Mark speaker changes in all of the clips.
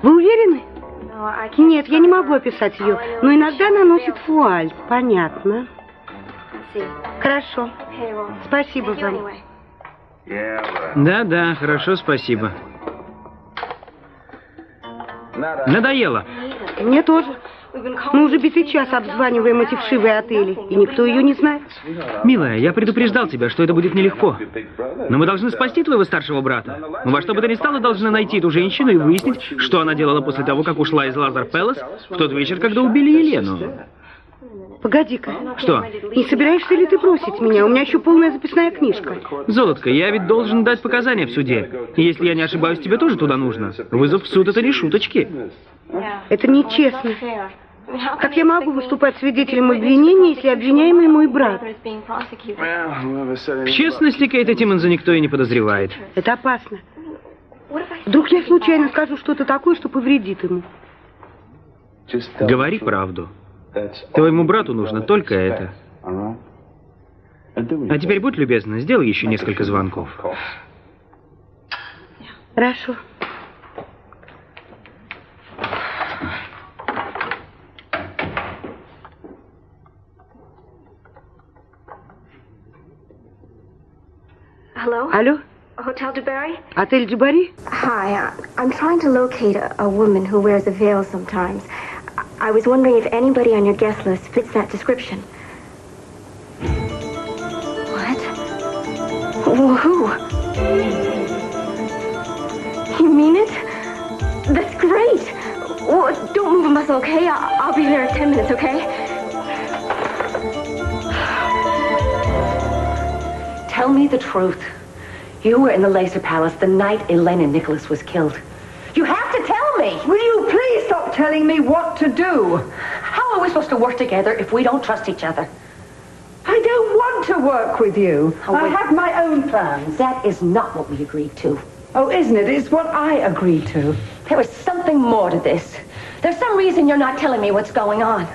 Speaker 1: Вы уверены? Нет, я не могу описать ее, но иногда она носит вуаль. Понятно. Хорошо. Спасибо вам.
Speaker 2: Да, хорошо, спасибо. Надоело.
Speaker 1: Мне тоже. Мы уже битый час обзваниваем эти вшивые отели, и никто ее не знает.
Speaker 2: Милая, я предупреждал тебя, что это будет нелегко. Но мы должны спасти твоего старшего брата. Мы во что бы то ни стало должны найти эту женщину и выяснить, что она делала после того, как ушла из Лазар Пэлас в тот вечер, когда убили Елену.
Speaker 1: Погоди-ка.
Speaker 2: Что?
Speaker 1: Не собираешься ли ты бросить меня? У меня еще полная записная книжка.
Speaker 2: Золотко, я ведь должен дать показания в суде. И если я не ошибаюсь, тебе тоже туда нужно. Вызов в суд — это не шуточки.
Speaker 1: Это нечестно. Как я могу выступать свидетелем обвинения, если обвиняемый мой брат?
Speaker 2: В честности, Кейта Тиммонса никто и не подозревает.
Speaker 1: Это опасно. Вдруг я случайно скажу что-то такое, что повредит ему.
Speaker 2: Говори правду. Твоему брату нужно только это. А теперь будь любезна, сделай еще несколько звонков.
Speaker 1: Хорошо. Алло? Отель Джибари?
Speaker 3: Hi, I'm trying to locate a woman who wears a veil sometimes. I was wondering if anybody on your guest list fits that description. What? Who? You mean it? That's great. Well, don't move a muscle, okay? I'll be there in 10 minutes, okay?
Speaker 4: Tell me the truth. You were in the Laser Palace the night Elena Nicholas was killed. You have to tell me!
Speaker 5: Will you please stop telling me what to do?
Speaker 4: How are we supposed to work together if we don't trust each other?
Speaker 5: I don't want to work with you. I have my own plans.
Speaker 4: That is not what we agreed to.
Speaker 5: Oh, isn't it? It's what I agreed to.
Speaker 4: There is something more to this. There's some reason you're not telling me what's going on.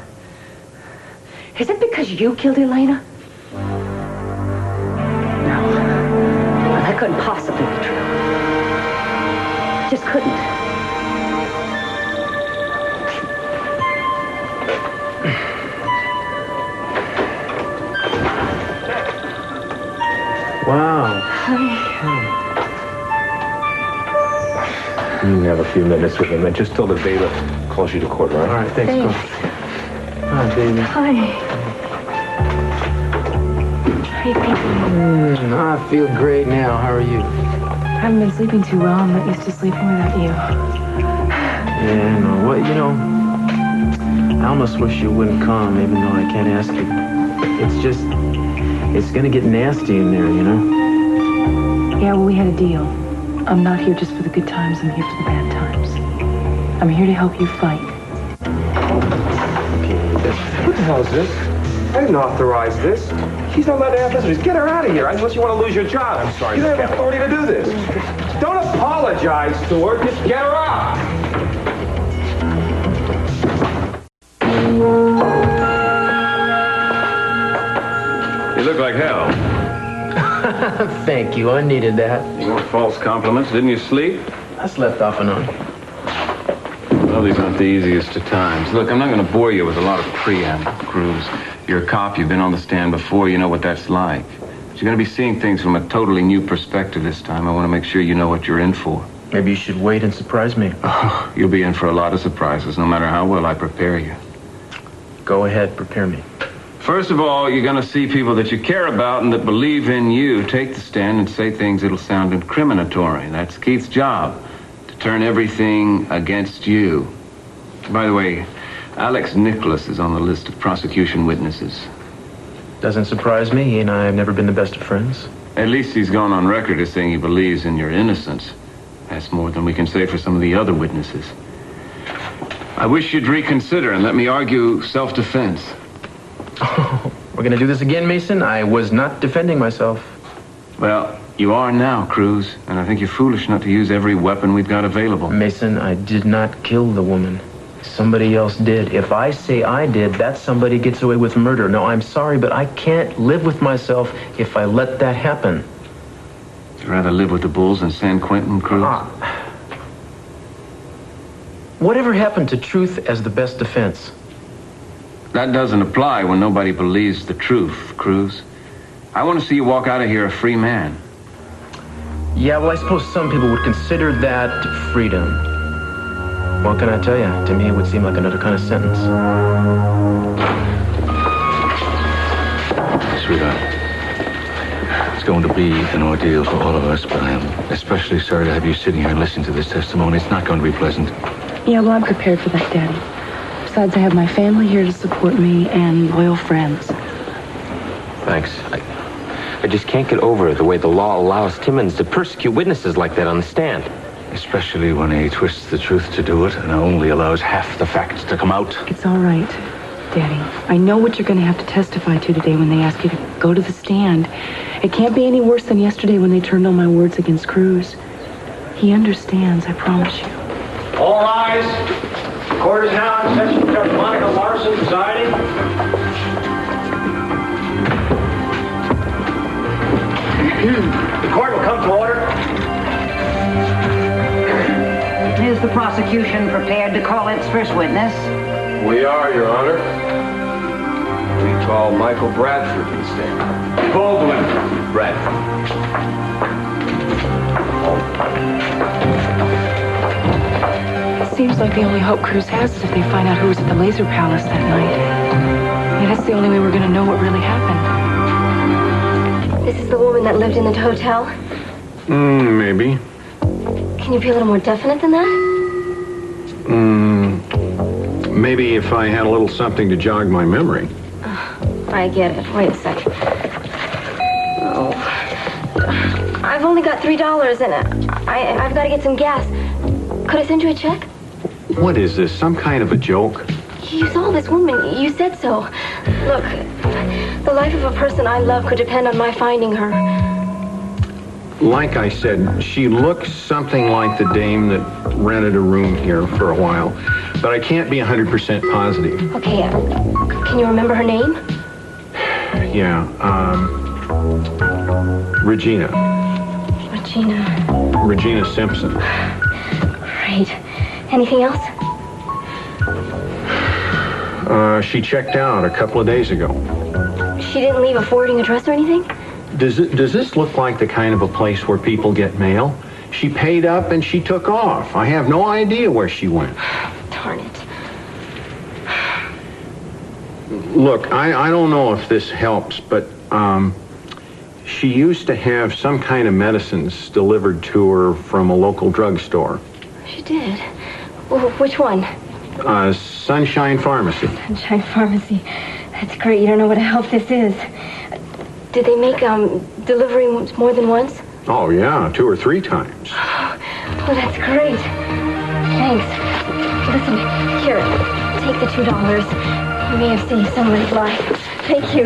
Speaker 4: Is it because you killed Elena? That couldn't possibly be true. Just couldn't.
Speaker 6: Wow. You can have a few minutes with him, and just till the bailiff calls you to court, right? All right, thanks. Go. Hi, baby.
Speaker 3: Hi. Hey, Pete.
Speaker 6: I feel great now. How are you?
Speaker 3: I haven't been sleeping too well. I'm not used to sleeping without you.
Speaker 6: Yeah, no. Well, you know, I almost wish you wouldn't come, even though I can't ask you. It's just, it's gonna get nasty in there, you know?
Speaker 3: Yeah, well, we had a deal. I'm not here just for the good times. I'm here for the bad times. I'm here to help you fight.
Speaker 6: Okay, what the hell is this? I didn't authorize this. She's not allowed to have visitors. Get her out of here, unless you want to lose your job. I'm sorry. You don't have authority to do this. Don't apologize to her. Just get her out.
Speaker 7: You look like hell.
Speaker 6: Thank you. I needed that.
Speaker 7: You want false compliments? Didn't you sleep?
Speaker 6: I slept off and on.
Speaker 7: Well, these aren't the easiest of times. Look, I'm not going to bore you with a lot of preamble, Cruz. You're a cop. You've been on the stand before. You know what that's like. But you're going to be seeing things from a totally new perspective this time. I want to make sure you know what you're in for.
Speaker 6: Maybe you should wait and surprise me.
Speaker 7: Oh, you'll be in for a lot of surprises, no matter how well I prepare you.
Speaker 6: Go ahead. Prepare me.
Speaker 7: First of all, you're going to see people that you care about and that believe in you take the stand and say things that'll sound incriminatory. That's Keith's job, to turn everything against you. By the way, Alex Nicholas is on the list of prosecution witnesses.
Speaker 6: Doesn't surprise me. He and I have never been the best of friends.
Speaker 7: At least he's gone on record as saying he believes in your innocence. That's more than we can say for some of the other witnesses. I wish you'd reconsider and let me argue self-defense.
Speaker 6: Oh, we're gonna do this again, Meyson? I was not defending myself.
Speaker 7: Well, you are now, Cruz, and I think you're foolish not to use every weapon we've got available.
Speaker 6: Meyson, I did not kill the woman. Somebody else did. If I say I did, that somebody gets away with murder. No, I'm sorry, but I can't live with myself if I let that happen.
Speaker 7: Would you rather live with the bulls in San Quentin, Cruz?
Speaker 6: Whatever happened to truth as the best defense?
Speaker 7: That doesn't apply when nobody believes the truth, Cruz. I want to see you walk out of here a free man.
Speaker 6: Yeah, well, I suppose some people would consider that freedom. What can I tell you? To me, it would seem like another kind of sentence.
Speaker 8: Sweetheart, it's going to be an ordeal for all of us, but I am especially sorry to have you sitting here and listening to this testimony. It's not going to be pleasant.
Speaker 9: Yeah, well, I'm prepared for that, Daddy. Besides, I have my family here to support me and loyal friends.
Speaker 10: Thanks. I just can't get over the way the law allows Timmons to persecute witnesses like that on the stand.
Speaker 8: Especially when he twists the truth to do it and only allows half the facts to come out.
Speaker 9: It's all right, Daddy. I know what you're going to have to testify to today when they ask you to go to the stand. It can't be any worse than yesterday when they turned on my words against Cruz. He understands, I promise you.
Speaker 11: All rise. The court is now in session. Judge Monica Larson presiding. The court will come to order.
Speaker 12: Is the prosecution prepared to call its first witness?
Speaker 11: We are, Your Honor. We call Michael Bradford to the stand. Baldwin Bradford.
Speaker 9: It seems like the only hope Cruz has is if they find out who was at the Laser Palace that night. Yeah, that's the only way we're going to know what really happened.
Speaker 3: This is the woman that lived in the hotel?
Speaker 11: Maybe.
Speaker 3: Can you be a little more definite than that?
Speaker 11: Maybe if I had a little something to jog my memory.
Speaker 3: I get it. Wait a second. Oh. I've only got $3 in it. I've got to get some gas. Could I send you a check?
Speaker 11: What is this, some kind of a joke?
Speaker 3: You saw this woman. You said so. Look, the life of a person I love could depend on my finding her.
Speaker 11: Like I said, she looks something like the dame that rented a room here for a while, but I can't be 100% positive.
Speaker 3: Okay, can you remember her name?
Speaker 11: Yeah, Regina. Regina Simpson.
Speaker 3: Right. Anything else?
Speaker 11: She checked out a couple of days ago.
Speaker 3: She didn't leave a forwarding address or anything?
Speaker 11: Does this look like the kind of a place where people get mail? She paid up and she took off. I have no idea where she went.
Speaker 3: Darn it.
Speaker 11: Look, I don't know if this helps, but she used to have some kind of medicines delivered to her from a local drugstore.
Speaker 3: She did? Well, which one?
Speaker 11: Sunshine Pharmacy.
Speaker 3: Sunshine Pharmacy. That's great. You don't know what a help this is. Did they make delivery more than once?
Speaker 11: Oh, yeah, 2 or 3 times.
Speaker 3: Oh, that's great. Thanks. Listen, here, take the $2. You may have saved somebody's life. Thank you.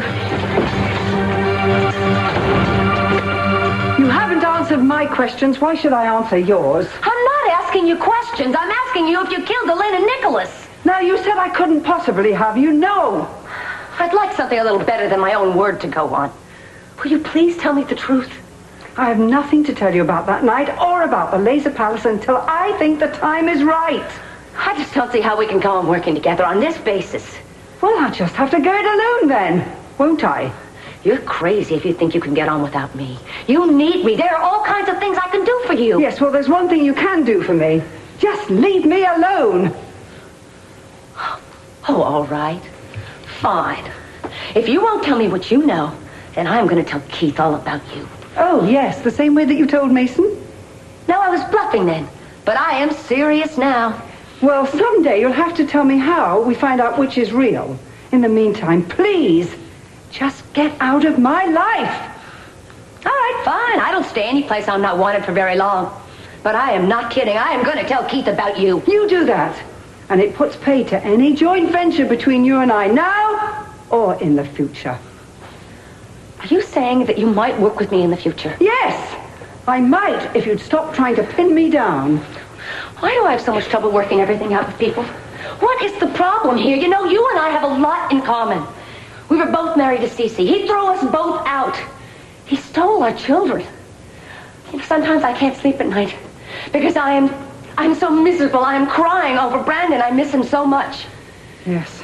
Speaker 5: You haven't answered my questions. Why should I answer yours?
Speaker 4: I'm not asking you questions. I'm asking you if you killed Elaine and Nicholas.
Speaker 5: Now, you said I couldn't possibly have you. No.
Speaker 4: I'd like something a little better than my own word to go on. Will you please tell me the truth?
Speaker 5: I have nothing to tell you about that night or about the Laser Palace until I think the time is right.
Speaker 4: I just don't see how we can go on working together on this basis.
Speaker 5: Well, I'll just have to go it alone then, won't I?
Speaker 4: You're crazy if you think you can get on without me. You need me. There are all kinds of things I can do for you.
Speaker 5: Yes, well, there's one thing you can do for me. Just leave me alone.
Speaker 4: Oh, all right. Fine. If you won't tell me what you know, then I'm going to tell Keith all about you.
Speaker 5: Oh, yes, the same way that you told Meyson?
Speaker 4: No, I was bluffing then. But I am serious now.
Speaker 5: Well, someday you'll have to tell me how we find out which is real. In the meantime, please, just get out of my life.
Speaker 4: All right, fine. I don't stay any place I'm not wanted for very long. But I am not kidding. I am going to tell Keith about you.
Speaker 5: You do that. And it puts pay to any joint venture between you and I now or in the future.
Speaker 4: Are you saying that you might work with me in the future?
Speaker 5: Yes, I might if you'd stop trying to pin me down.
Speaker 4: Why do I have so much trouble working everything out with people? What is the problem here? You know, you and I have a lot in common. We were both married to СиСи. He threw us both out. He stole our children. You know, sometimes I can't sleep at night because I am I'm so miserable. I'm crying over Brandon. I miss him so much.
Speaker 5: Yes.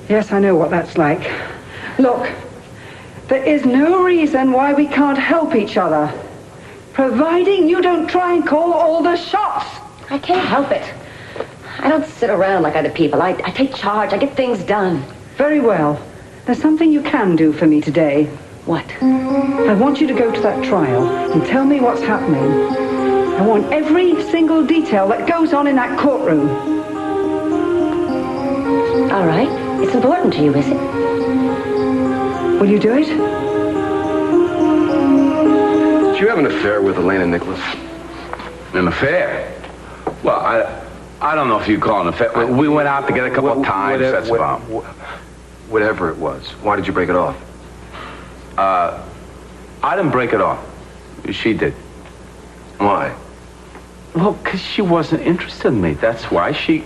Speaker 5: Yes, I know what that's like. Look, there is no reason why we can't help each other. Providing you don't try and call all the shots.
Speaker 4: I can't help it. I don't sit around like other people. I take charge. I get things done.
Speaker 5: Very well. There's something you can do for me today.
Speaker 4: What?
Speaker 5: I want you to go to that trial and tell me what's happening. I want every single detail that goes on in that courtroom.
Speaker 4: All right. It's important to you, is it?
Speaker 5: Will you do it?
Speaker 13: Did you have an affair with Elena Nicholas?
Speaker 14: An affair? Well, I don't know if you'd call it an affair. We went out together a couple of times, that's about.
Speaker 13: Whatever it was, why did you break it off?
Speaker 14: I didn't break it off. She did.
Speaker 13: Why?
Speaker 14: Well, because she wasn't interested in me. That's why. She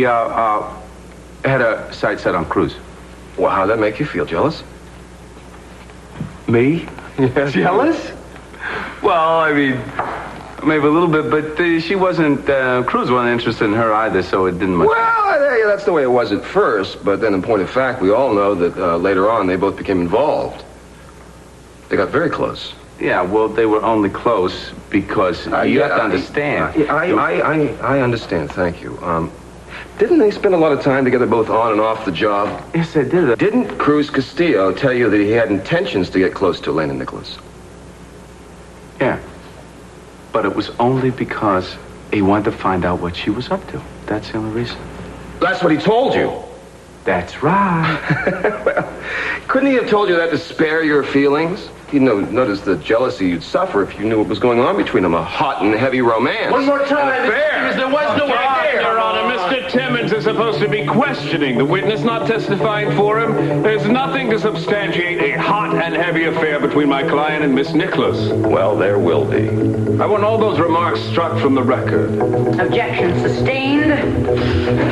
Speaker 14: had her sights set on Cruz.
Speaker 13: Well, how'd that make you feel? Jealous?
Speaker 14: Me?
Speaker 13: Yes.
Speaker 14: Jealous? Well, I mean, maybe a little bit, but she wasn't, Cruz wasn't interested in her either, so it didn't much.
Speaker 13: Well, yeah, that's the way it was at first, but then in point of fact, we all know that later on they both became involved. They got very close.
Speaker 14: Yeah, well, they were only close because you have to understand.
Speaker 13: I understand, thank you. Didn't they spend a lot of time together both on and off the job?
Speaker 14: Yes, they did.
Speaker 13: Didn't Cruz Castillo tell you that he had intentions to get close to Elena Nicholas?
Speaker 14: Yeah. But it was only because he wanted to find out what she was up to. That's the only reason.
Speaker 13: That's what he told you.
Speaker 14: That's right.
Speaker 13: Well, couldn't he have told you that to spare your feelings? You know, notice the jealousy you'd suffer if you knew what was going on between them, a hot and heavy romance.
Speaker 7: One more time.
Speaker 13: There
Speaker 7: was no affair. Your Honor, Mr. Timmons is supposed to be questioning the witness, not testifying for him. There's nothing to substantiate a hot and heavy affair between my client and Miss Nicholas.
Speaker 13: Well, there will be.
Speaker 7: I want all those remarks struck from the record.
Speaker 12: Objection sustained.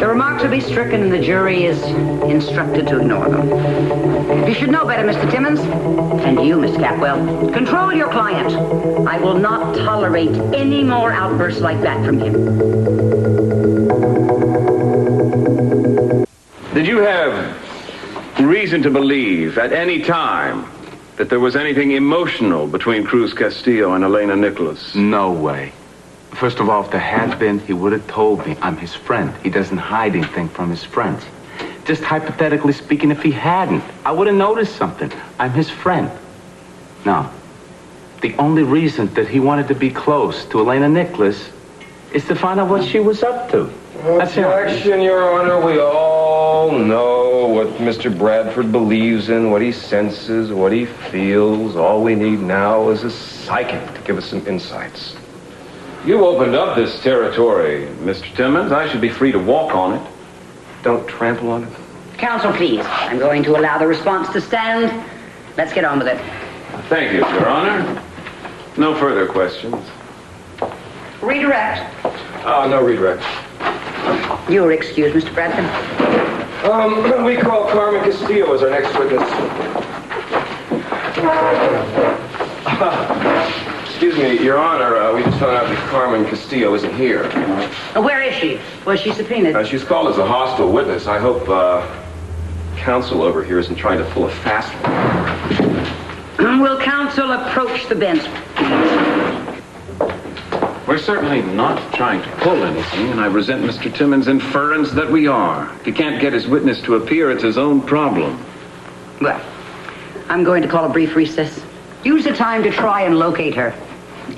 Speaker 12: The remarks will be stricken and the jury is instructed to ignore them. You should know better, Mr. Timmons. And you, Mr. Capwell, control your client. I will not tolerate any more outbursts like that from him.
Speaker 7: Did you have reason to believe at any time that there was anything emotional between Cruz Castillo and Elena Nicholas?
Speaker 14: No way. First of all, if there had been, he would have told me. I'm his friend. He doesn't hide anything from his friends. Just hypothetically speaking, if he hadn't, I would have noticed something. I'm his friend. No. The only reason that he wanted to be close to Elena Nicholas is to find out what she was up to.
Speaker 13: Objection, Your Honor. We all know what Mr. Bradford believes in, what he senses, what he feels. All we need now is a psychic to give us some insights.
Speaker 7: You opened up this territory, Mr. Timmons. I should be free to walk on it.
Speaker 13: Don't trample on it.
Speaker 12: Counsel, please. I'm going to allow the response to stand. Let's get on with it.
Speaker 7: Thank you, Your Honor. No further questions.
Speaker 12: Redirect.
Speaker 13: No redirect.
Speaker 12: You are excused, Mr. Bradford.
Speaker 13: We call Carmen Castillo as our next witness. Excuse me, Your Honor, we just found out that Carmen Castillo isn't here.
Speaker 12: Where is she? Was she subpoenaed?
Speaker 13: She's called as a hostile witness. I hope counsel over here isn't trying to pull a fast one.
Speaker 12: Will counsel approach the bench?
Speaker 7: We're certainly not trying to pull anything, and I resent Mr. Timmons' inference that we are. If he can't get his witness to appear, it's his own problem.
Speaker 12: Well, I'm going to call a brief recess. Use the time to try and locate her.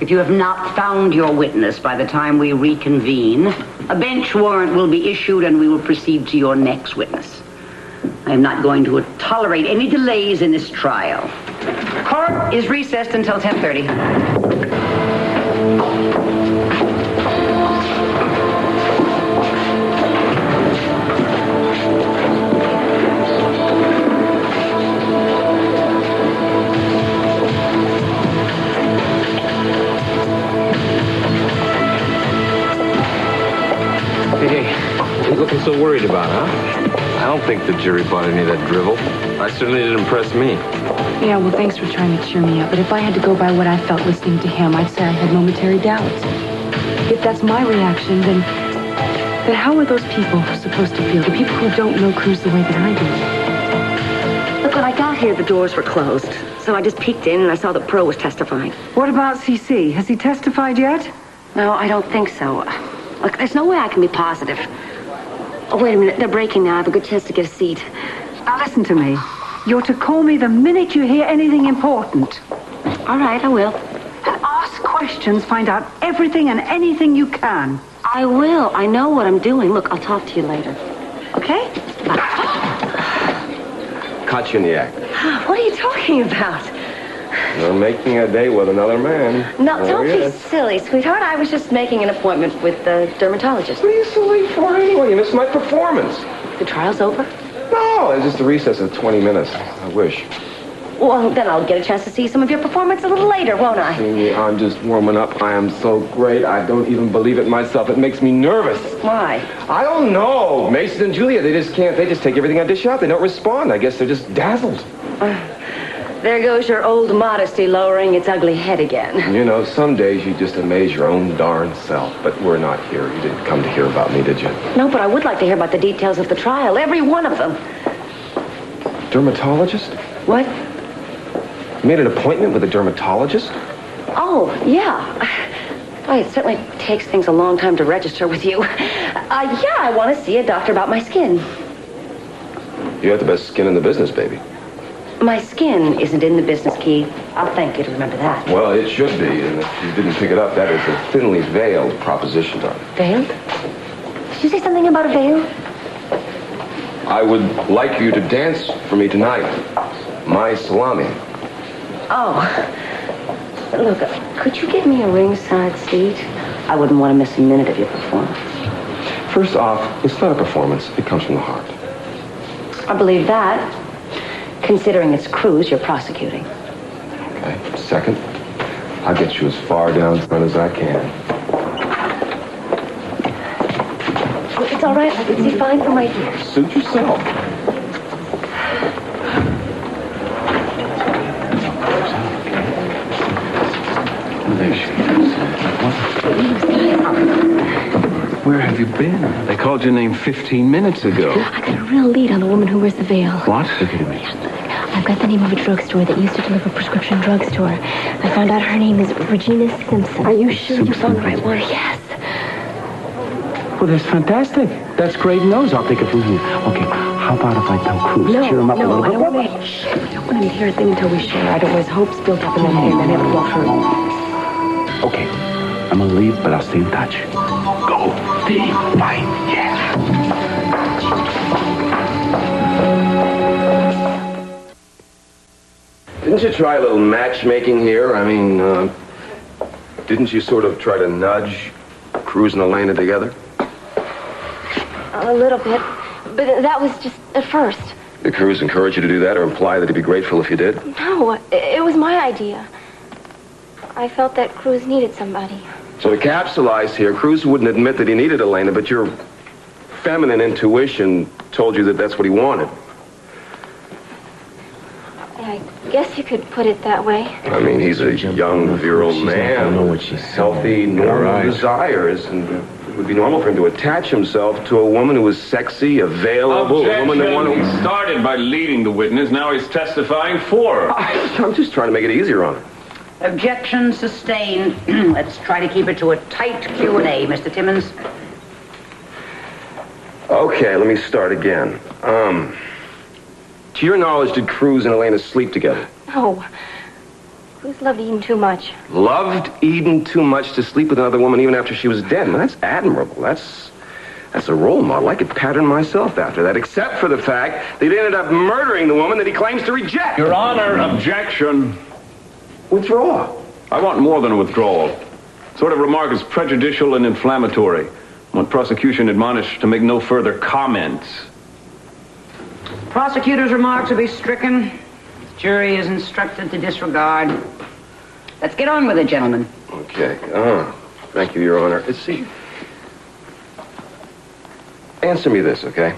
Speaker 12: If you have not found your witness by the time we reconvene, a bench warrant will be issued and we will proceed to your next witness. I am not going to tolerate any delays in this trial. Court is recessed until 10:30.
Speaker 10: Looking so worried about, huh? I don't think the jury bought any of that drivel. I certainly didn't impress me.
Speaker 9: Yeah, well, thanks for trying to cheer me up. But if I had to go by what I felt listening to him, I'd say I had momentary doubts. if that's my reaction, then how are those people supposed to feel? The people who don't know Cruz the way that I do.
Speaker 4: Look, when I got here, the doors were closed. So I just peeked in and I saw that Pearl was testifying.
Speaker 5: What about СиСи? Has he testified yet?
Speaker 4: No, I don't think so. Look, there's no way I can be positive. Oh, wait a minute. They're breaking now. I have a good chance to get a seat.
Speaker 5: Now, listen to me. You're to call me the minute you hear anything important.
Speaker 4: All right, I will.
Speaker 5: And ask questions, find out everything and anything you can.
Speaker 4: I will. I know what I'm doing. Look, I'll talk to you later. Okay? Bye.
Speaker 13: Caught you in the act.
Speaker 4: What are you talking about?
Speaker 13: You're making a date with another man.
Speaker 4: No, don't be silly, sweetheart. I was just making an appointment with the dermatologist.
Speaker 13: What are you so late for anyway? You missed my performance.
Speaker 4: The trial's over?
Speaker 13: No, it's just a recess of 20 minutes. I wish.
Speaker 4: Well, then I'll get a chance to see some of your performance a little later, won't I?
Speaker 13: I'm just warming up. I am so great. I don't even believe it myself. It makes me nervous.
Speaker 4: Why?
Speaker 13: I don't know. Meyson and Julia, they just take everything I dish out. They don't respond. I guess they're just dazzled.
Speaker 4: There goes your old modesty lowering its ugly head again.
Speaker 13: You know, some days you just amaze your own darn self. But we're not here. You didn't come to hear about me, did you?
Speaker 4: No, but I would like to hear about the details of the trial. Every one of them.
Speaker 13: Dermatologist?
Speaker 4: What?
Speaker 13: You made an appointment with a dermatologist?
Speaker 4: Oh, yeah. Boy, it certainly takes things a long time to register with you. Yeah, I want to see a doctor about my skin.
Speaker 13: You have the best skin in the business, baby.
Speaker 4: My skin isn't in the business, Key. I'll thank you to remember that.
Speaker 13: Well, it should be, and if you didn't pick it up, that is a thinly veiled proposition, darling.
Speaker 4: Veiled? Did you say something about a veil?
Speaker 13: I would like you to dance for me tonight. My salami.
Speaker 4: Oh. Look, could you give me a ringside seat? I wouldn't want to miss a minute of your performance.
Speaker 13: First off, it's not a performance. It comes from the heart.
Speaker 4: I believe that, considering it's Cruz you're prosecuting.
Speaker 13: Okay. Second, I'll get you as far down front as I can.
Speaker 4: It's all right. I can see fine from right here.
Speaker 13: Suit yourself.
Speaker 7: Where have you been? They called your name 15 minutes ago.
Speaker 3: I got a real lead on the woman who wears the veil.
Speaker 7: What?
Speaker 3: I've got the name of a drugstore that used to deliver prescription drugstore. I found out her name is Regina Simpson. Are you sure you found the right one? Yes.
Speaker 6: Well, that's fantastic. That's great news. I'll take it from here. Okay, how about if I tell Cruz? Cheer him up a little bit.
Speaker 3: I don't want him to hear a thing until we share. I don't want his hopes built up in that head and then have to walk through.
Speaker 6: Okay, I'm gonna leave, but I'll stay in touch. Go, team, fight, yeah.
Speaker 13: Didn't you try a little matchmaking here? I mean, didn't you sort of try to nudge Cruz and Elena together?
Speaker 3: A little bit, but that was just at first.
Speaker 13: Did Cruz encourage you to do that or imply that he'd be grateful if you did?
Speaker 3: No, it was my idea. I felt that Cruz needed somebody.
Speaker 13: So to capsulize here, Cruz wouldn't admit that he needed Elena, but your feminine intuition told you that that's what he wanted.
Speaker 3: I guess you could put it that way.
Speaker 13: I mean, he's a young, virile man with healthy, normal desires, and it would be normal for him to attach himself to a woman who was sexy, available, a woman that wanted...
Speaker 7: He started by leading the witness, now he's testifying for her.
Speaker 13: I'm just trying to make it easier on her.
Speaker 12: Objection sustained. Let's try to keep it to a tight Q&A, Mr. Timmons.
Speaker 13: Okay, let me start again. To your knowledge, did Cruz and Elena sleep together?
Speaker 3: No. Cruz loved Eden too much.
Speaker 13: Loved Eden too much to sleep with another woman even after she was dead. Now, that's admirable. That's a role model. I could pattern myself after that, except for the fact that he ended up murdering the woman that he claims to reject.
Speaker 7: Your Honor, objection.
Speaker 13: Withdraw.
Speaker 7: I want more than a withdrawal. Sort of remark is prejudicial and inflammatory. I want prosecution admonished to make no further comments.
Speaker 12: Prosecutor's remarks will be stricken. Jury is instructed to disregard. Let's get on with it, gentlemen.
Speaker 13: Okay. Thank you, Your Honor. See, answer me this, okay?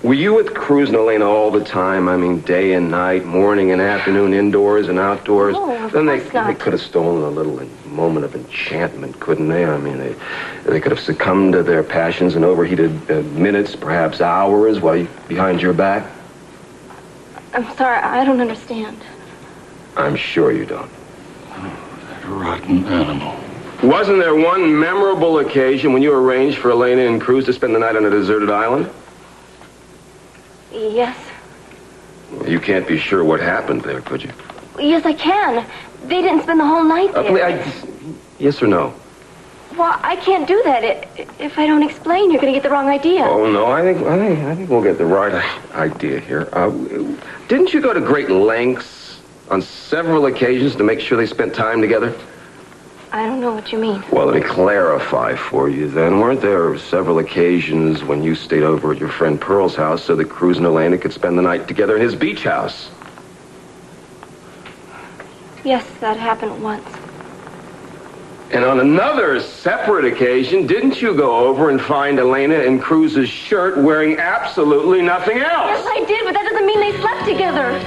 Speaker 13: Were you with Cruz and Elena all the time? I mean, day and night, morning and afternoon, indoors and outdoors?
Speaker 3: No, of
Speaker 13: Then
Speaker 3: course not.
Speaker 13: They could have stolen a little moment of enchantment, couldn't they? I mean, they could have succumbed to their passions and overheated minutes, perhaps hours, while behind your back.
Speaker 3: I'm sorry, I don't understand.
Speaker 13: I'm sure you don't.
Speaker 8: That rotten animal.
Speaker 13: Wasn't there one memorable occasion when you arranged for Elena and Cruz to spend the night on a deserted island?
Speaker 3: Yes.
Speaker 13: You can't be sure what happened there, could you?
Speaker 3: Yes, I can. They didn't spend the whole night there.
Speaker 13: Yes or no?
Speaker 3: Well, I can't do that. If I don't explain, you're going to get the wrong idea.
Speaker 13: Oh, no, I think we'll get the right idea here. Didn't you go to great lengths on several occasions to make sure they spent time together?
Speaker 3: I don't know what you mean.
Speaker 13: Well, let me clarify for you then. Weren't there several occasions when you stayed over at your friend Pearl's house so that Cruz and Elena could spend the night together in his beach house?
Speaker 3: Yes, that happened once.
Speaker 13: And on another separate occasion, didn't you go over and find Elena in Cruz's shirt wearing absolutely nothing else?
Speaker 3: Yes, I did, but that doesn't mean they slept together.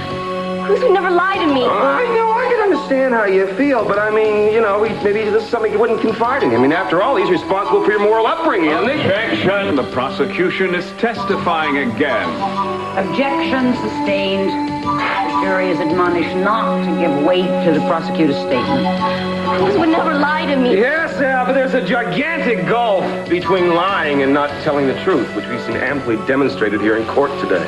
Speaker 3: Cruz would never lie to me.
Speaker 13: I know, I can understand how you feel, but I mean, you know, maybe this is something you wouldn't confide in him. I mean, after all, he's responsible for your moral upbringing, isn't he?
Speaker 7: Objection! The prosecution is testifying again.
Speaker 12: Objection sustained. The jury is admonished not to give weight to the prosecutor's statement.
Speaker 3: Cruz would never lie to me.
Speaker 13: Yes, but there's a gigantic gulf between lying and not telling the truth, which we've seen amply demonstrated here in court today.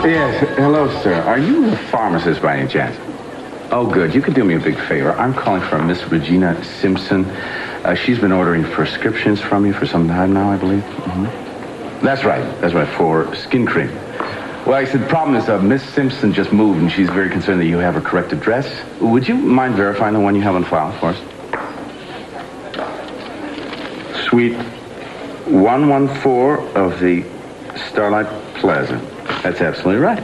Speaker 14: Yes, hello, sir. Are you a pharmacist by any chance? Oh, good. You could do me a big favor. I'm calling for Miss Regina Simpson. She's been ordering prescriptions from you for some time now, I believe. Mm-hmm. That's right, for skin cream. Well, I said, the problem is Miss Simpson just moved, and she's very concerned that you have her correct address. Would you mind verifying the one you have on file for us? Suite 114 of the Starlight Plaza. That's absolutely right.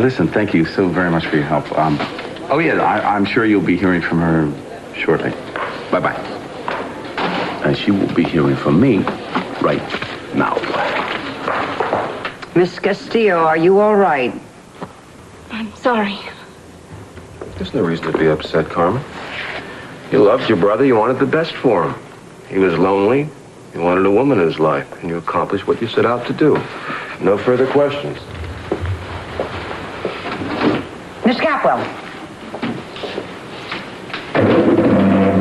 Speaker 14: Listen, thank you so very much for your help. Oh, yeah, I'm sure you'll be hearing from her shortly. Bye-bye. And she will be hearing from me right now.
Speaker 12: Miss Castillo, are you all right?
Speaker 3: I'm sorry.
Speaker 13: There's no reason to be upset, Carmen. You loved your brother. You wanted the best for him. He was lonely. You wanted a woman in his life, and you accomplished what you set out to do. No further questions.
Speaker 12: Miss Capwell.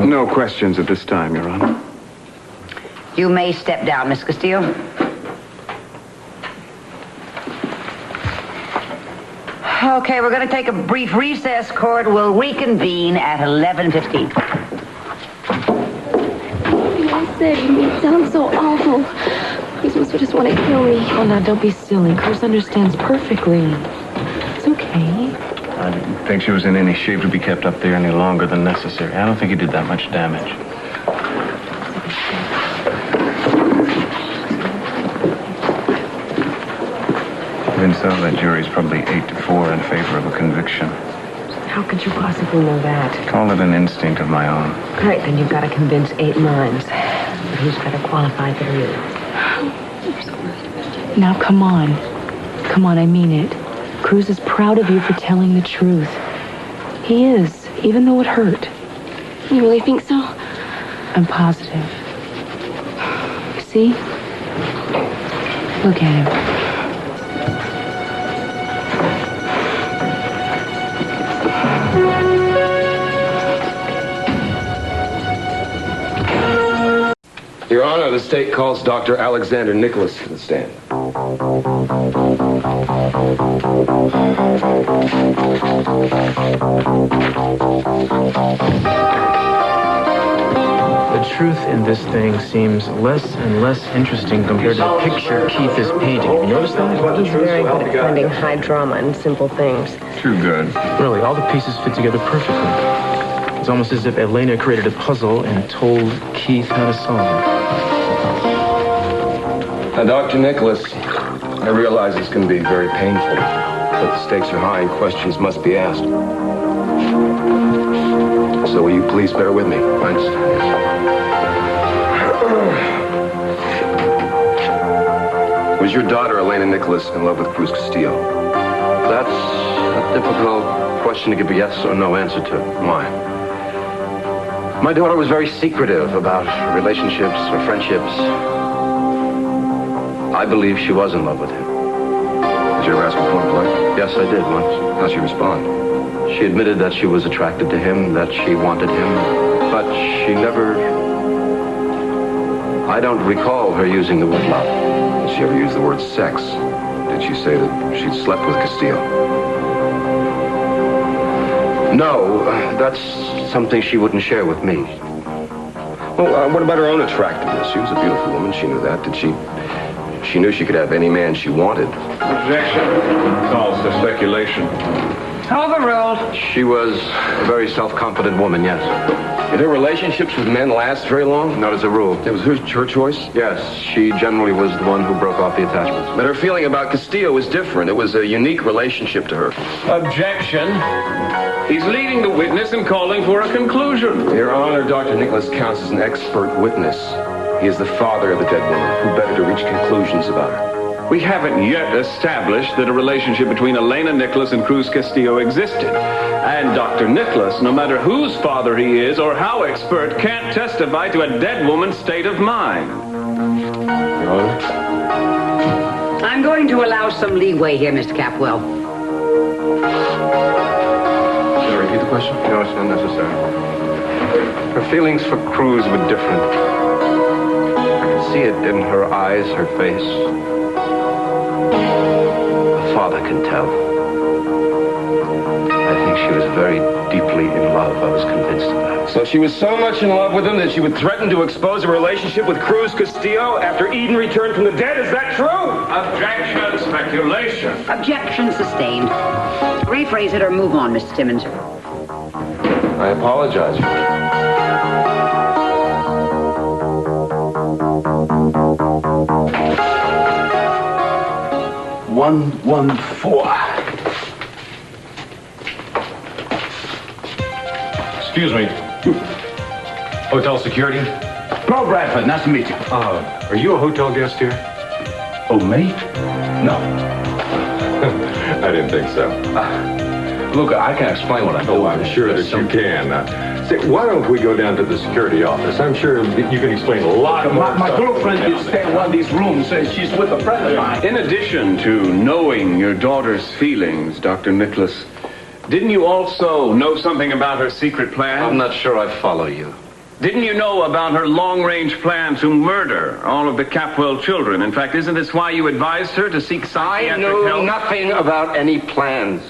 Speaker 14: No questions at this time, Your Honor.
Speaker 12: You may step down, Miss Castillo. Okay, we're going to take a brief recess. Court will reconvene at 11:15.
Speaker 3: I said you made it sound so awful. Cruz must just want to kill me.
Speaker 9: Oh, now, don't be silly. Cruz understands perfectly. It's okay.
Speaker 6: I didn't think she was in any shape to be kept up there any longer than necessary. I don't think he did that much damage. Even so, that jury's probably 8-4 in favor of a conviction.
Speaker 9: How could you possibly know that?
Speaker 6: Call it an instinct of my own.
Speaker 9: All right, then you've got to convince 8 minds. But who's better qualified than you? Now, come on. Come on, I mean it. Cruz is proud of you for telling the truth. He is, even though it hurt.
Speaker 3: You really think so?
Speaker 9: I'm positive. See? Look at him.
Speaker 13: Your Honor, the state calls Dr. Alexander Nicholas to the stand.
Speaker 6: The truth in this thing seems less and less interesting compared to the picture Keith is painting. Have you noticed that?
Speaker 9: He's very good at finding high drama in simple things.
Speaker 6: Too good. Really, all the pieces fit together perfectly. It's almost as if Elena created a puzzle and told Keith how to solve it.
Speaker 13: Now, Dr. Nicholas, I realize this can be very painful, but the stakes are high and questions must be asked. So will you please bear with me? Thanks. Is your daughter, Elena Nicholas, in love with Cruz Castillo?
Speaker 15: That's a difficult question to give a yes or no answer to.
Speaker 13: Why?
Speaker 15: My daughter was very secretive about relationships or friendships. I believe she was in love with him.
Speaker 13: Did you ever ask her point blank?
Speaker 15: Yes, I did once.
Speaker 13: How'd she respond?
Speaker 15: She admitted that she was attracted to him, that she wanted him, but she never... I don't recall her using the word love.
Speaker 13: Did she ever use the word sex? Did she say that she'd slept with Castillo?
Speaker 15: No, that's something she wouldn't share with me.
Speaker 13: Well, what about her own attractiveness? She was a beautiful woman. She knew that. Did she... She knew she could have any man she wanted.
Speaker 7: Objection. Calls for speculation.
Speaker 12: Overruled.
Speaker 15: She was a very self-confident woman, yes.
Speaker 13: Did her relationships with men last very long?
Speaker 15: Not as a rule.
Speaker 13: It was her choice?
Speaker 15: Yes, she generally was the one who broke off the attachments.
Speaker 13: But her feeling about Castillo was different. It was a unique relationship to her.
Speaker 7: Objection. He's leading the witness and calling for a conclusion.
Speaker 13: Your Honor, Dr. Nicholas counts as an expert witness. He is the father of the dead woman. Who better to reach conclusions about her?
Speaker 7: We haven't yet established that a relationship between Elena Nicholas and Cruz Castillo existed. And Dr. Nicholas, no matter whose father he is or how expert, can't testify to a dead woman's state of mind.
Speaker 13: Your Honor?
Speaker 12: I'm going to allow some leeway here, Mr. Capwell.
Speaker 13: Can I repeat the question?
Speaker 15: No, it's not necessary. Her feelings for Cruz were different. I could see it in her eyes, her face. A father can tell. I think she was very deeply in love. I was convinced of that.
Speaker 13: So she was so much in love with him that she would threaten to expose a relationship with Cruz Castillo after Eden returned from the dead? Is that true?
Speaker 7: Objection. Speculation.
Speaker 12: Objection sustained. Rephrase it or move on, Mr. Timmons.
Speaker 13: I apologize.
Speaker 11: 114.
Speaker 16: Excuse me. Hotel security?
Speaker 14: Hello, Bradford. Nice to meet you.
Speaker 16: Are you a hotel guest here?
Speaker 14: Oh, me? No.
Speaker 16: I didn't think so.
Speaker 14: Look, I can explain what I'm doing.
Speaker 16: Oh, I'm sure that you can. Say, why don't we go down to the security office? I'm sure that you can explain a lot more.
Speaker 14: My girlfriend is staying in one of these rooms. She's with a friend of mine.
Speaker 7: In addition to knowing your daughter's feelings, Dr. Nicholas, didn't you also know something about her secret plan?
Speaker 15: I'm not sure I follow you.
Speaker 7: Didn't you know about her long-range plan to murder all of the Capwell children? In fact, isn't this why you advised her to seek psychiatric help?
Speaker 15: I knew nothing about any plans.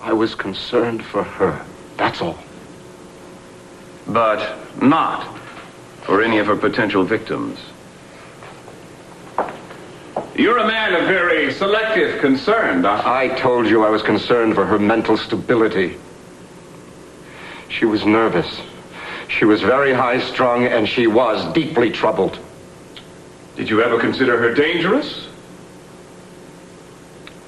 Speaker 15: I was concerned for her. That's all.
Speaker 7: But not for any of her potential victims. You're a man of very selective concern, Doctor.
Speaker 15: I told you I was concerned for her mental stability. She was nervous. She was very high-strung, and she was deeply troubled.
Speaker 7: Did you ever consider her dangerous?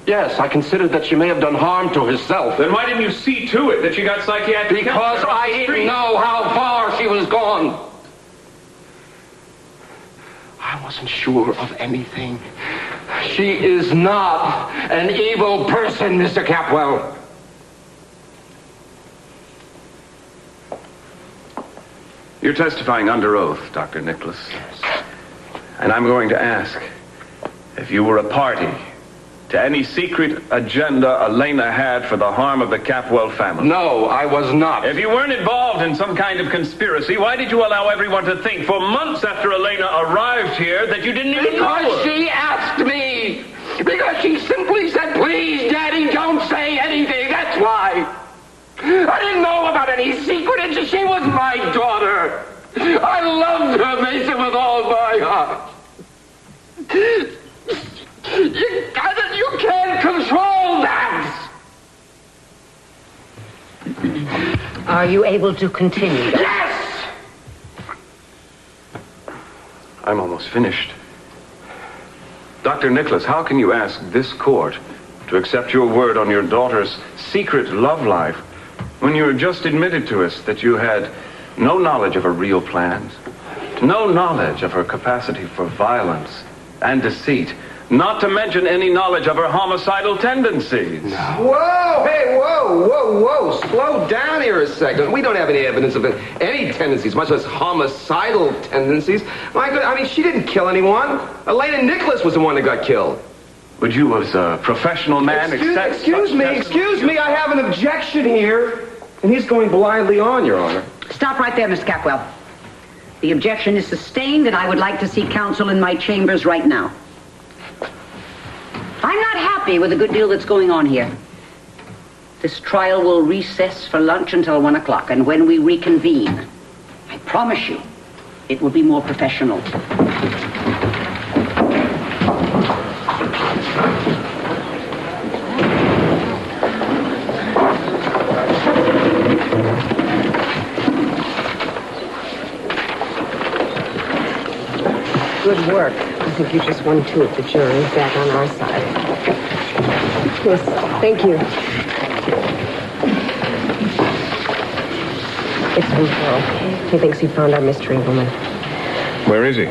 Speaker 15: Yes, I considered that she may have done harm to herself.
Speaker 7: Then why didn't you see to it that she got psychiatric help?
Speaker 15: Because I didn't know how far she was gone. I wasn't sure of anything. She is not an evil person, Mr. Capwell.
Speaker 7: You're testifying under oath, Dr. Nicholas. Yes. And I'm going to ask if you were a party to any secret agenda Elena had for the harm of the Capwell family.
Speaker 15: No, I was not.
Speaker 7: If you weren't involved in some kind of conspiracy, why did you allow everyone to think for months after Elena arrived here that you didn't even know her?
Speaker 15: Because she asked me. Because she simply said, please, Daddy, don't say anything. That's why. I didn't know about any secret. She was my daughter. I loved her, Meyson, with all my heart. You can't control that!
Speaker 12: Are you able to continue?
Speaker 15: Yes!
Speaker 7: I'm almost finished. Dr. Nicholas, how can you ask this court to accept your word on your daughter's secret love life when you just admitted to us that you had no knowledge of her real plans, no knowledge of her capacity for violence and deceit, Not to mention any knowledge of her homicidal tendencies.
Speaker 13: Whoa, hey, whoa. Slow down here a second. We don't have any evidence of any tendencies, much less homicidal tendencies. My God, I mean, she didn't kill anyone. Elena Nicholas was the one that got killed.
Speaker 7: Would you, as a professional man,
Speaker 13: Excuse me, I have an objection here. And he's going blindly on, Your Honor.
Speaker 12: Stop right there, Miss Capwell. The objection is sustained, and I would like to see counsel in my chambers right now. I'm not happy with the good deal that's going on here. This trial will recess for lunch until 1 o'clock, and when we reconvene, I promise you, it will be more professional.
Speaker 17: Good work. I think you just won 2 of the jury back on our side. Yes, thank you. It's from Perl. He thinks he found our mystery woman.
Speaker 16: Where is he?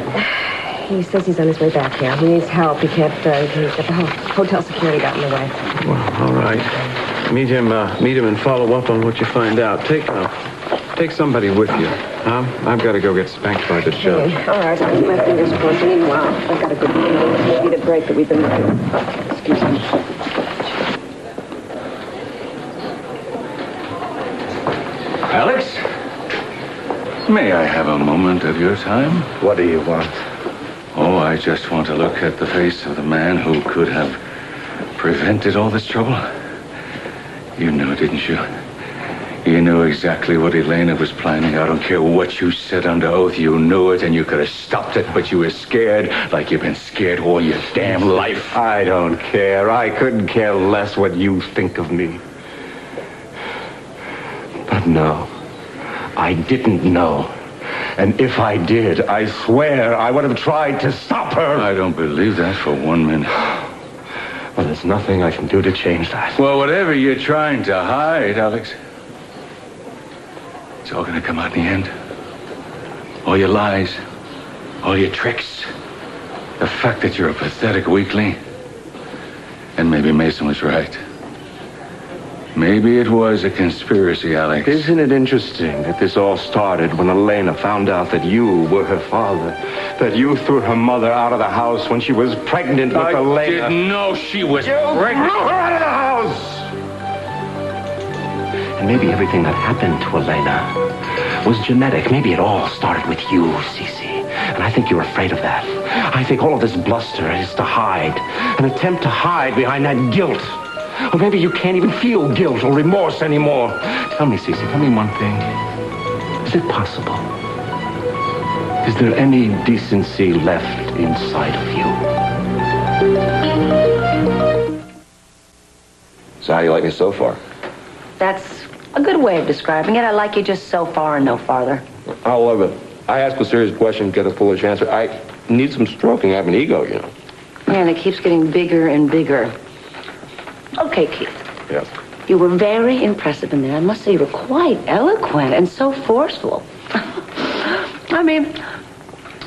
Speaker 17: He says he's on his way back here. He needs help. He can't get the hotel security got in the way.
Speaker 11: Well, all right. Meet him and follow up on what you find out. Take somebody with you. I've got to go get spanked by the judge.
Speaker 17: Okay. All right, I'll keep my fingers crossed. Meanwhile, I've got a good feeling this will be the break that we've been looking for. Excuse me.
Speaker 8: Alex? May I have a moment of your time?
Speaker 13: What do you want?
Speaker 8: Oh, I just want to look at the face of the man who could have prevented all this trouble. You knew, didn't you? You knew exactly what Elena was planning. I don't care what you said under oath. You knew it, and you could have stopped it, but you were scared like you've been scared all your damn life.
Speaker 13: I don't care. I couldn't care less what you think of me. But no, I didn't know. And if I did, I swear I would have tried to stop her.
Speaker 8: I don't believe that for 1 minute.
Speaker 13: Well, there's nothing I can do to change that.
Speaker 8: Well, whatever you're trying to hide, Alex, it's all gonna come out in the end. All your lies, all your tricks, the fact that you're a pathetic weakling. And maybe Meyson was right. Maybe it was a conspiracy, Alex.
Speaker 13: Isn't it interesting that this all started when Elena found out that you were her father? That you threw her mother out of the house when she was pregnant with Elena?
Speaker 8: I didn't know she was
Speaker 13: pregnant. You threw her out of the house! And maybe everything that happened to Elena was genetic. Maybe it all started with you, СиСи. And I think you're afraid of that. I think all of this bluster is to hide. An attempt to hide behind that guilt. Or maybe you can't even feel guilt or remorse anymore. Tell me, СиСi, tell me one thing. Is it possible? Is there any decency left inside of you?
Speaker 18: So how do you like me so far?
Speaker 4: That's a good way of describing it. I like you just so far and no farther.
Speaker 18: I love it. I ask a serious question, get a foolish answer. I need some stroking. I have an ego, you know.
Speaker 4: Yeah, and it keeps getting bigger and bigger. Okay, Keith.
Speaker 18: Yes.
Speaker 4: You were very impressive in there. I must say you were quite eloquent and so forceful. I mean,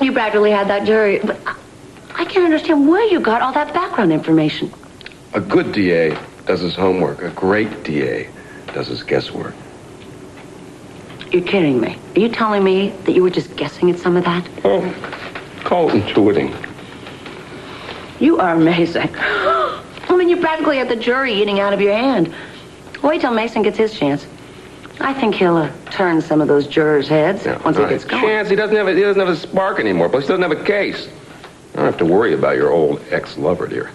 Speaker 4: you practically had that jury, but I can't understand where you got all that background information.
Speaker 18: A good DA does his homework. A great DA does his guesswork.
Speaker 4: You're kidding me. Are you telling me that you were just guessing at some of that?
Speaker 18: Oh, call it intuiting.
Speaker 4: You are amazing. I mean, you practically had the jury eating out of your hand. Wait till Meyson gets his chance. I think he'll turn some of those jurors' heads once he gets going.
Speaker 18: Chance? He doesn't have a spark anymore. Plus, he doesn't have a case. I don't have to worry about your old ex-lover, dear.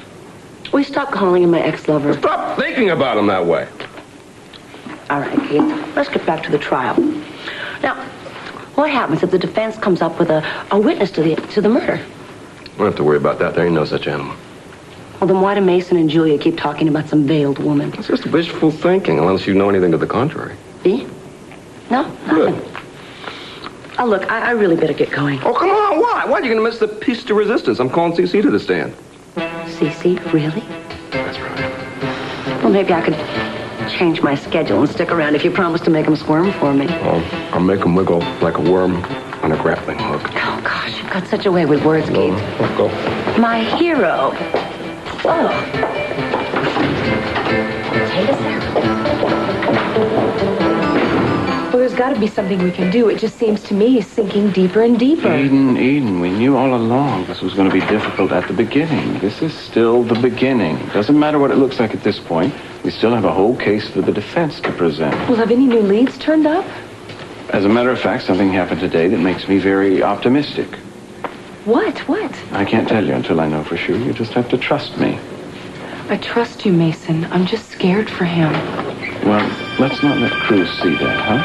Speaker 4: We stop calling him my ex-lover.
Speaker 18: Stop thinking about him that way.
Speaker 4: All right, Keith. Let's get back to the trial. Now, what happens if the defense comes up with a witness to the murder?
Speaker 18: You don't have to worry about that. There ain't no such animal.
Speaker 4: Well, then why do Meyson and Julia keep talking about some veiled woman?
Speaker 18: It's just wishful thinking, unless you know anything to the contrary.
Speaker 4: Me? No, nothing. Oh, look, I really better get going.
Speaker 18: Oh, come on, why? Why are you going to miss the piece de resistance? I'm calling СиСi to the stand.
Speaker 4: СиСi, really?
Speaker 18: That's right.
Speaker 4: Well, maybe I could change my schedule and stick around if you promise to make him squirm for me.
Speaker 18: Oh, I'll make him wiggle like a worm on a grappling hook.
Speaker 4: Oh, gosh, you've got such a way with words, Keith.
Speaker 18: Go.
Speaker 4: My hero.
Speaker 9: Whoa. Well, there's got to be something we can do. It just seems to me sinking deeper and deeper.
Speaker 7: Eden, we knew all along this was going to be difficult at the beginning. This is still the beginning. Doesn't matter what it looks like at this point. We still have a whole case for the defense to present.
Speaker 9: Well, have any new leads turned up?
Speaker 7: As a matter of fact, something happened today that makes me very optimistic.
Speaker 9: What?
Speaker 7: I can't tell you until I know for sure. You just have to trust me.
Speaker 9: I trust you, Meyson. I'm just scared for him.
Speaker 7: Well, let's not let Cruz see that, huh?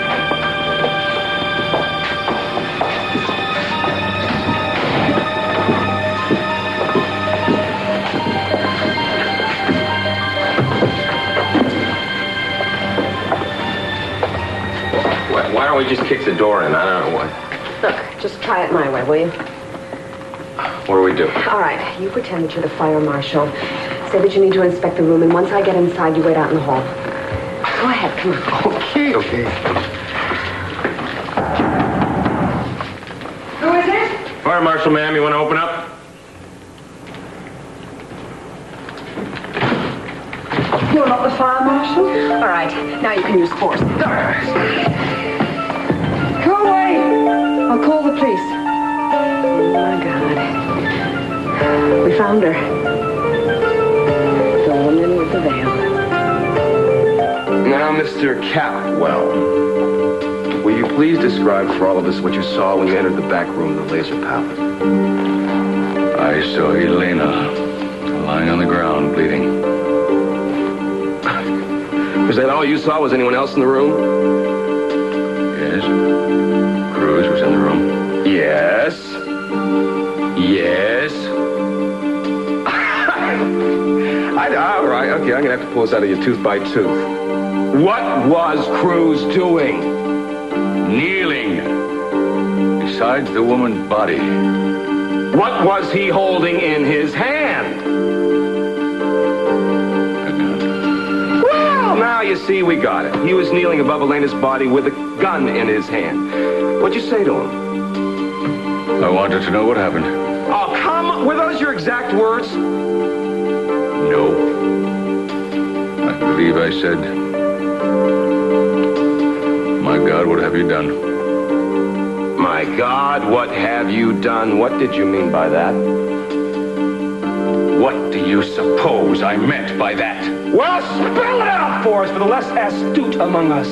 Speaker 10: Why don't we just kick the door in? I don't know what.
Speaker 17: Look, just try it my way, will you?
Speaker 10: What do we do?
Speaker 17: All right, you pretend that you're the fire marshal. Say that you need to inspect the room, and once I get inside, you wait out in the hall. Go ahead, come on.
Speaker 10: Okay.
Speaker 17: Who is it?
Speaker 10: Fire Marshal, ma'am, you want to open up?
Speaker 5: You're not the fire marshal?
Speaker 12: All right, now you can use force.
Speaker 5: Go away! I'll call the police.
Speaker 12: Oh, my God. We found her. The woman with the veil.
Speaker 13: Now, Mr. Capwell, will you please describe for all of us what you saw when you entered the back room of the laser palette?
Speaker 8: I saw Elena lying on the ground, bleeding.
Speaker 13: Was that all you saw? Was anyone else in the room?
Speaker 8: Yes. Cruz was in the room.
Speaker 13: Yes. All right, okay, I'm gonna have to pull this out of you tooth by tooth. What was Cruz doing?
Speaker 8: Kneeling beside the woman's body.
Speaker 13: What was he holding in his hand? Well, now you see, we got it. He was kneeling above Elena's body with a gun in his hand. What'd you say to him?
Speaker 8: I wanted to know what happened.
Speaker 13: Oh, come on. Were those your exact words?
Speaker 8: No. I believe I said, "My God, what have you done?"
Speaker 13: My God, what have you done? What did you mean by that?
Speaker 8: What do you suppose I meant by that?
Speaker 13: Well, spell it out for us, for the less astute among us.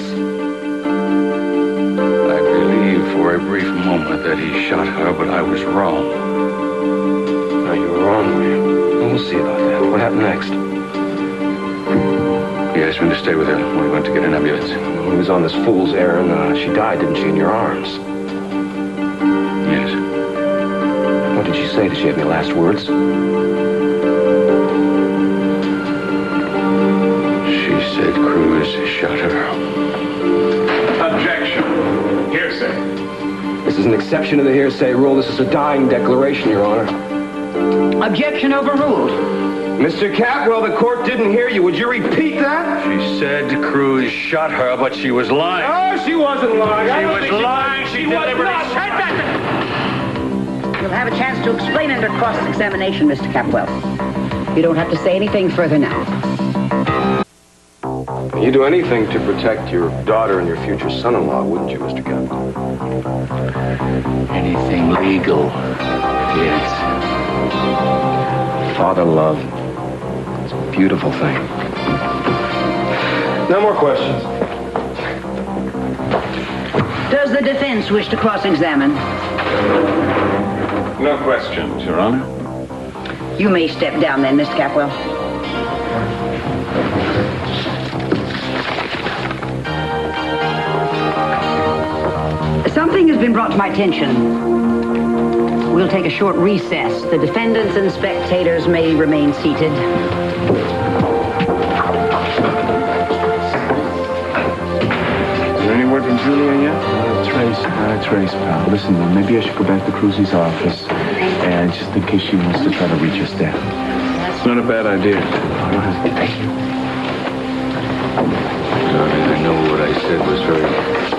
Speaker 8: I believe for a brief moment that he shot her, but I was wrong.
Speaker 13: No, you were wrong, man. We'll see about that. What happened next?
Speaker 8: He asked me to stay with her when we went to get an ambulance.
Speaker 13: When he was on this fool's errand, she died, didn't she, in your arms?
Speaker 8: Yes.
Speaker 13: What did she say? Did she have any last words?
Speaker 8: She said Cruz shot her.
Speaker 13: Objection. Hearsay. This is an exception to the hearsay rule. This is a dying declaration, Your Honor.
Speaker 12: Objection overruled.
Speaker 13: Mr. Capwell, the court didn't hear you. Would you repeat that?
Speaker 8: She said Cruz shot her, but she was lying.
Speaker 13: Oh, she wasn't lying.
Speaker 8: She was lying. She deliberately said that.
Speaker 12: You'll have a chance to explain under cross-examination, Mr. Capwell. You don't have to say anything further now.
Speaker 13: You'd do anything to protect your daughter and your future son-in-law, wouldn't you, Mr. Capwell?
Speaker 8: Anything legal. Yes.
Speaker 13: Father love. It's a beautiful thing. No more questions.
Speaker 12: Does the defense wish to cross-examine?
Speaker 7: No questions, Your Honor.
Speaker 12: You may step down then, Mr. Capwell. Something has been brought to my attention. We'll take a short recess. The defendants and spectators may remain seated.
Speaker 7: Is there any word from Julia yet?
Speaker 14: Trace, pal. Listen, maybe I should go back to Cruz's office, and just in case she wants to try to reach us there.
Speaker 7: It's not a bad idea.
Speaker 8: Darling, I know what I said was very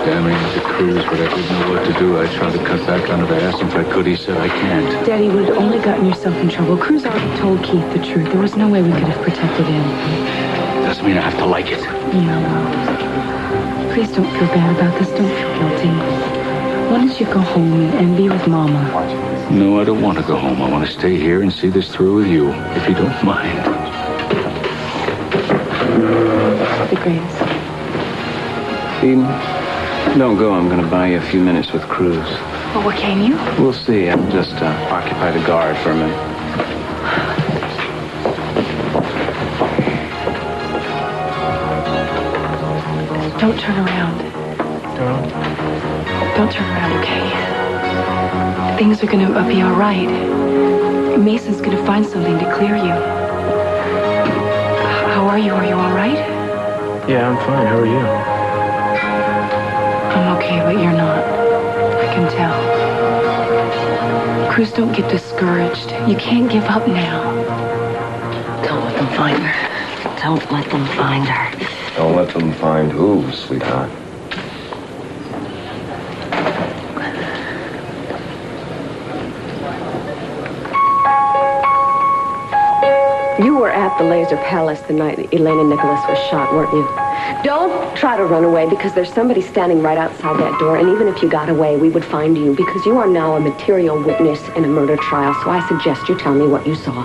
Speaker 8: damning to Cruz, but I didn't know what to do. I tried to cut back on it. I asked him if I could. He said I can't.
Speaker 9: Daddy, you would have only gotten yourself in trouble. Cruz already told Keith the truth. There was no way we could have protected him.
Speaker 8: Doesn't mean I have to like it.
Speaker 9: Yeah, well, please don't feel bad about this. Don't feel guilty. Why don't you go home and be with Mama?
Speaker 8: No, I don't want to go home. I want to stay here and see this through with you, if you don't mind.
Speaker 9: The greatest.
Speaker 7: Eden, don't go. I'm going to buy you a few minutes with Cruz.
Speaker 9: Well, what can you?
Speaker 7: We'll see. I'll just occupy the guard for a minute.
Speaker 9: Don't turn around. Don't turn around, okay? Things are gonna be all right. Mason's gonna find something to clear you. How are you? Are you all right?
Speaker 6: Yeah, I'm fine. How are you?
Speaker 9: I'm okay, but you're not. I can tell. Cruz, don't get discouraged. You can't give up now.
Speaker 4: Don't let them find her. Don't let them find her.
Speaker 13: Don't let them find who, sweetheart?
Speaker 17: You were at the Laser Palace the night Elaine and Nicholas was shot, weren't you? Don't try to run away, because there's somebody standing right outside that door, and even if you got away, we would find you, because you are now a material witness in a murder trial, so I suggest you tell me what you saw.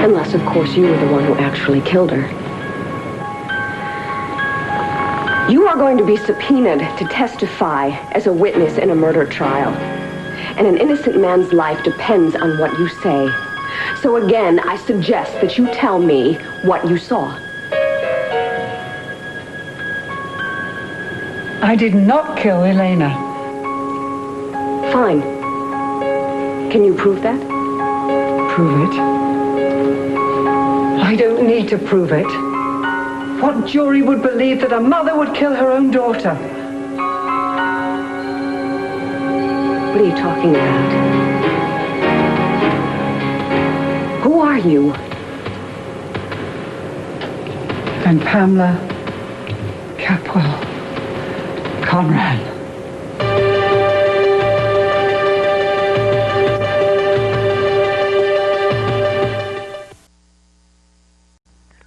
Speaker 17: Unless, of course, you were the one who actually killed her. You are going to be subpoenaed to testify as a witness in a murder trial. And an innocent man's life depends on what you say. So again, I suggest that you tell me what you saw.
Speaker 5: I did not kill Elena.
Speaker 17: Fine. Can you prove that?
Speaker 5: Prove it? I don't need to prove it. What jury would believe that a mother would kill her own daughter?
Speaker 17: What are you talking about? Who are you?
Speaker 5: And Pamela Capwell Conran.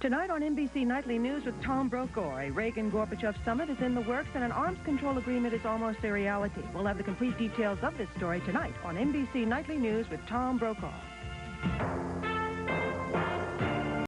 Speaker 19: Tonight on NBC Nightly News with Tom Brokaw, a Reagan-Gorbachev summit is in the works and an arms control agreement is almost a reality. We'll have the complete details of this story tonight on NBC Nightly News with Tom Brokaw.